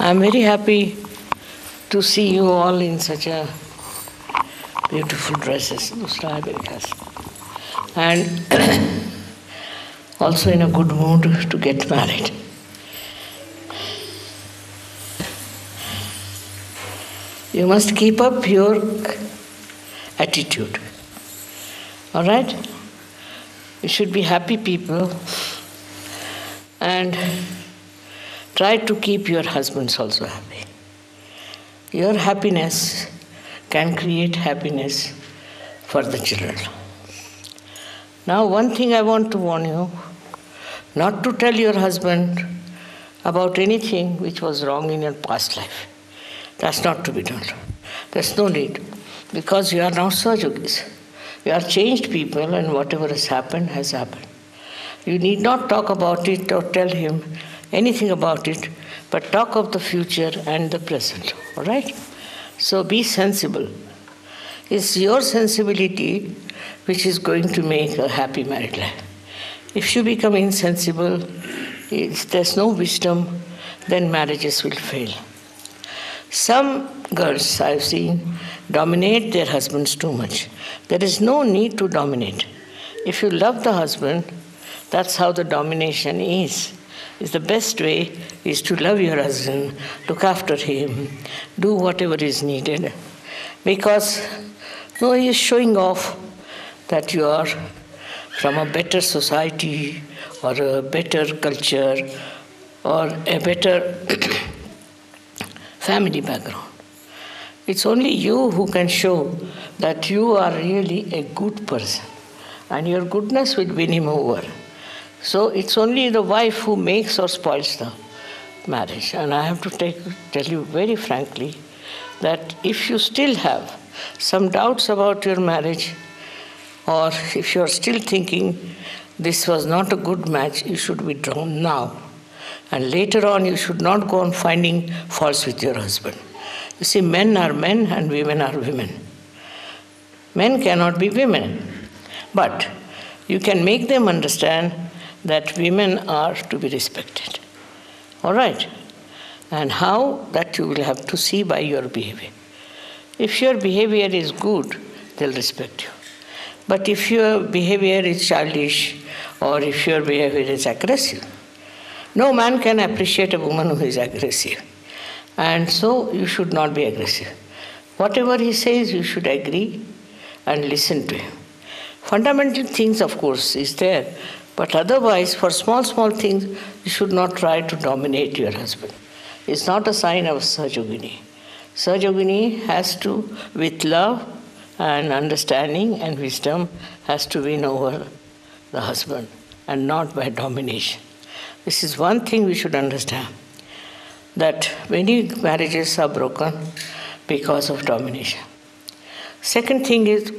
I'm very happy to see you all in such a beautiful dresses, and also in a good mood to get married. You must keep up your attitude. All right? You should be happy people and try to keep your husbands also happy. Your happiness can create happiness for the children. Now, one thing I want to warn you, not to tell your husband about anything which was wrong in your past life. That's not to be done. There's no need, because you are now Sahajogis. You are changed people, and whatever has happened has happened. You need not talk about it or tell him anything about it, but talk of the future and the present. All right? So be sensible. It's your sensibility which is going to make a happy married life. If you become insensible, if there's no wisdom, then marriages will fail. Some girls I've seen dominate their husbands too much. There is no need to dominate. If you love the husband, that's how the domination is. It's the best way is to love your husband, look after him, do whatever is needed. Because no, he is showing off that you are from a better society or a better culture or a better family background. It's only you who can show that you are really a good person, and your goodness will win him over. So it's only the wife who makes or spoils the marriage. And I have to tell you very frankly that if you still have some doubts about your marriage, or if you are still thinking this was not a good match, you should withdraw now. And later on, you should not go on finding faults with your husband. You see, men are men and women are women. Men cannot be women. But you can make them understand that women are to be respected. All right? And how? That you will have to see by your behavior. If your behavior is good, they'll respect you. But if your behavior is childish or if your behavior is aggressive, no man can appreciate a woman who is aggressive. And so you should not be aggressive. Whatever he says, you should agree and listen to him. Fundamental things, of course, is there. But otherwise, for small things, you should not try to dominate your husband. It's not a sign of Sahajogini. Sahajogini has to, with love and understanding and wisdom, has to win over the husband and not by domination. This is one thing we should understand, that many marriages are broken because of domination. Second thing is,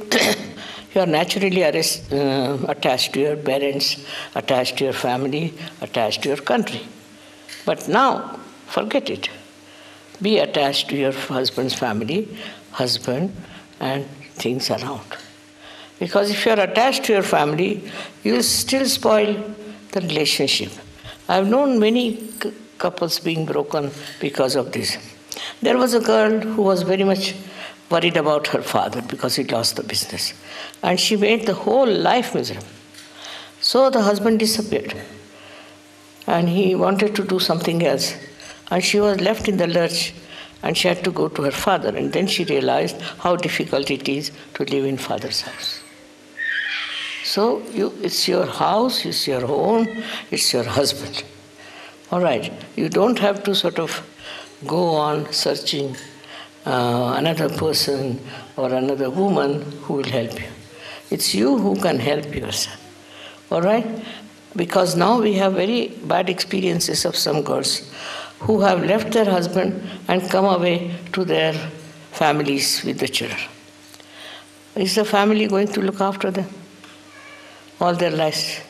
you are naturally attached to your parents, attached to your family, attached to your country. But now, forget it. Be attached to your husband's family, husband, and things around. Because if you are attached to your family, you will still spoil the relationship. I've known many couples being broken because of this. There was a girl who was very much worried about her father because he lost the business. And she made the whole life miserable. So the husband disappeared. And he wanted to do something else. And she was left in the lurch, and she had to go to her father. And then she realized how difficult it is to live in father's house. So it's your house, it's your home, it's your husband. All right, you don't have to sort of go on searching another person or another woman who will help you. It's you who can help yourself. All right? Because now we have very bad experiences of some girls who have left their husband and come away to their families with the children. Is the family going to look after them all their lives?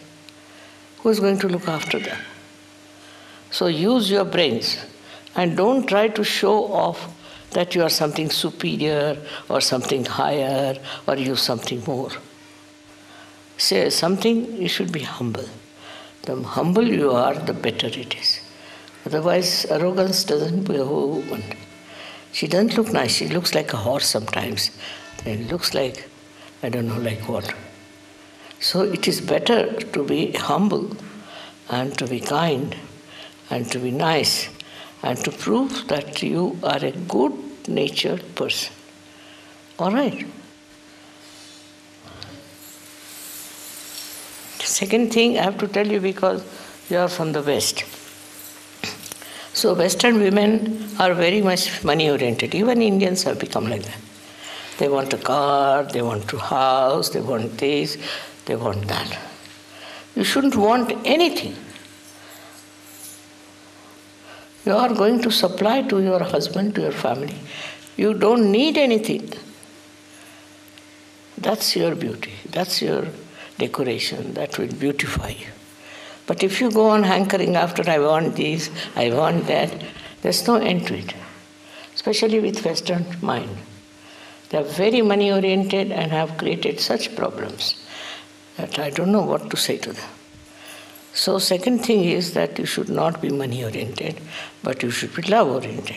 Who is going to look after them? So use your brains and don't try to show off that you are something superior or something higher or you something more. Say something, you should be humble. The humble you are, the better it is. Otherwise, arrogance doesn't be a woman. She doesn't look nice. She looks like a horse sometimes. It looks like, I don't know, like what. So it is better to be humble and to be kind and to be nice and to prove that you are a good-natured person. All right? Second thing I have to tell you, because you are from the West. So Western women are very much money-oriented. Even Indians have become like that. They want a car, they want a house, they want this, they want that. You shouldn't want anything. You are going to supply to your husband, to your family. You don't need anything. That's your beauty. That's your decoration. That will beautify you. But if you go on hankering after, I want this, I want that, there's no end to it. Especially with Western mind. They are very money-oriented and have created such problems that I don't know what to say to them. So second thing is that you should not be money-oriented, but you should be love-oriented.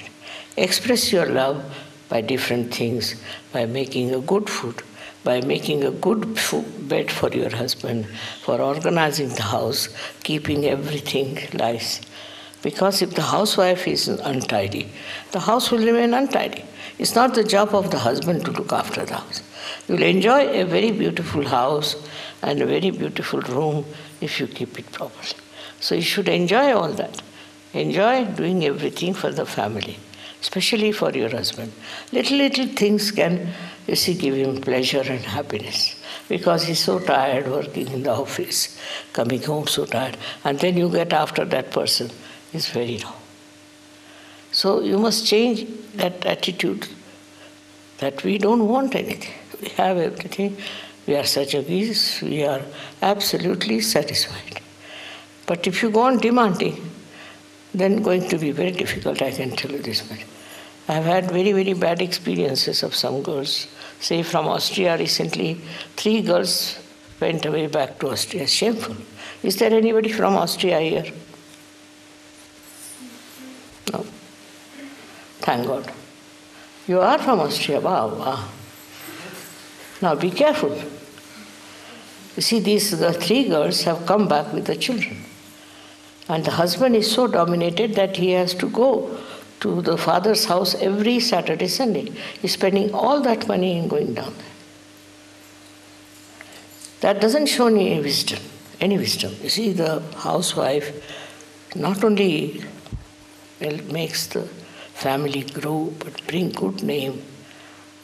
Express your love by different things, by making a good food, by making a good bed for your husband, for organizing the house, keeping everything nice. Because if the housewife is untidy, the house will remain untidy. It's not the job of the husband to look after the house. You'll enjoy a very beautiful house and a very beautiful room if you keep it properly. So you should enjoy all that. Enjoy doing everything for the family, especially for your husband. Little things can, you see, give him pleasure and happiness. Because he's so tired working in the office, coming home so tired, and then you get after that person. It's very wrong. So you must change that attitude that we don't want anything. We have everything. We are Sajagis. We are absolutely satisfied. But if you go on demanding, then going to be very difficult, I can tell you this much. I have had very bad experiences of some girls. Say from Austria recently, 3 girls went away back to Austria. Shameful. Is there anybody from Austria here? No. Thank God. You are from Austria. Wow. Now be careful. You see, the 3 girls have come back with the children. And the husband is so dominated that he has to go to the father's house every Saturday, Sunday. He's spending all that money in going down there. That doesn't show any wisdom. You see, the housewife not only makes the family grow, but bring good name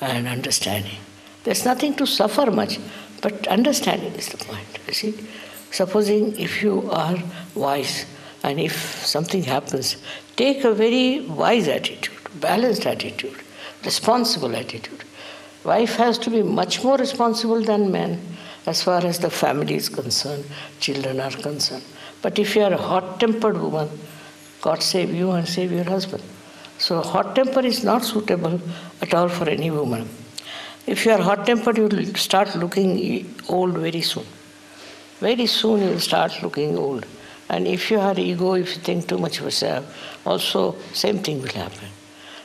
and understanding. There's nothing to suffer much, but understanding is the point. You see, supposing if you are wise and if something happens, take a very wise attitude, balanced attitude, responsible attitude. Wife has to be much more responsible than man as far as the family is concerned, children are concerned. But if you are a hot-tempered woman, God save you and save your husband. So hot temper is not suitable at all for any woman. If you are hot-tempered, you will start looking old very soon. Very soon you will start looking old. And if you have ego, if you think too much of yourself, also same thing will happen.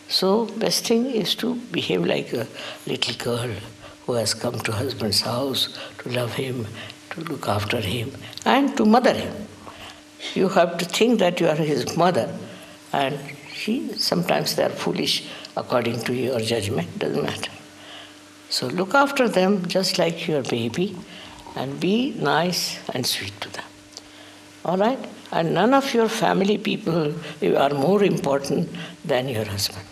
So best thing is to behave like a little girl who has come to husband's house to love him, to look after him, and to mother him. You have to think that you are his mother, and sometimes they are foolish according to your judgment, doesn't matter. So look after them just like your baby and be nice and sweet to them. All right? And none of your family people are more important than your husband.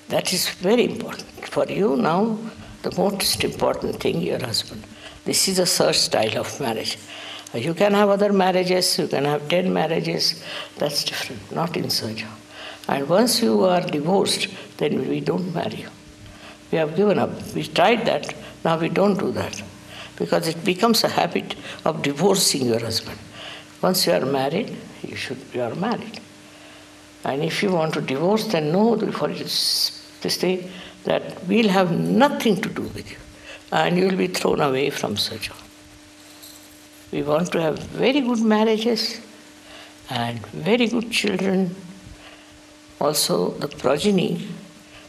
That is very important. For you now, the most important thing, your husband. This is a search style of marriage. You can have other marriages, you can have 10 marriages, that's different, not in search. And once you are divorced, then we don't marry you. We have given up. We tried that, now we don't do that. Because it becomes a habit of divorcing your husband. Once you are married, you are married. And if you want to divorce, then know for you to say that we'll have nothing to do with you. And you will be thrown away from such. We want to have very good marriages, and very good children. Also, the progeny,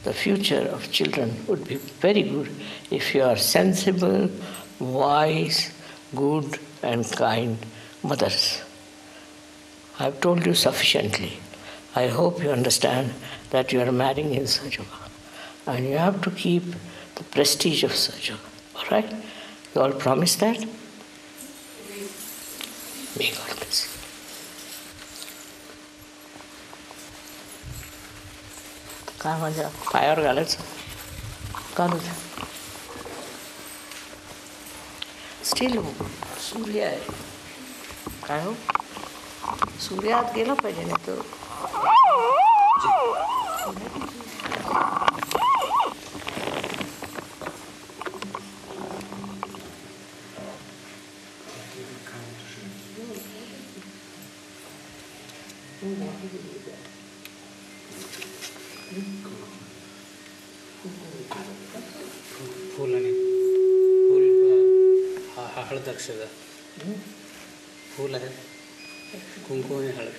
the future of children would be very good if you are sensible, wise, good, and kind mothers. I have told you sufficiently. I hope you understand that you are marrying in Sahajoga. And you have to keep the prestige of Sahajoga. All right? You all promise that? May God bless you. काय म्हणजे पायावर घालायचं घालू द्या steel सूर्य आहे काय हो सूर्य आत गेला पाहिजे नाही तर फूल आणि फूल हळद अक्षदा फूल आहे कुंकुम आणि हळद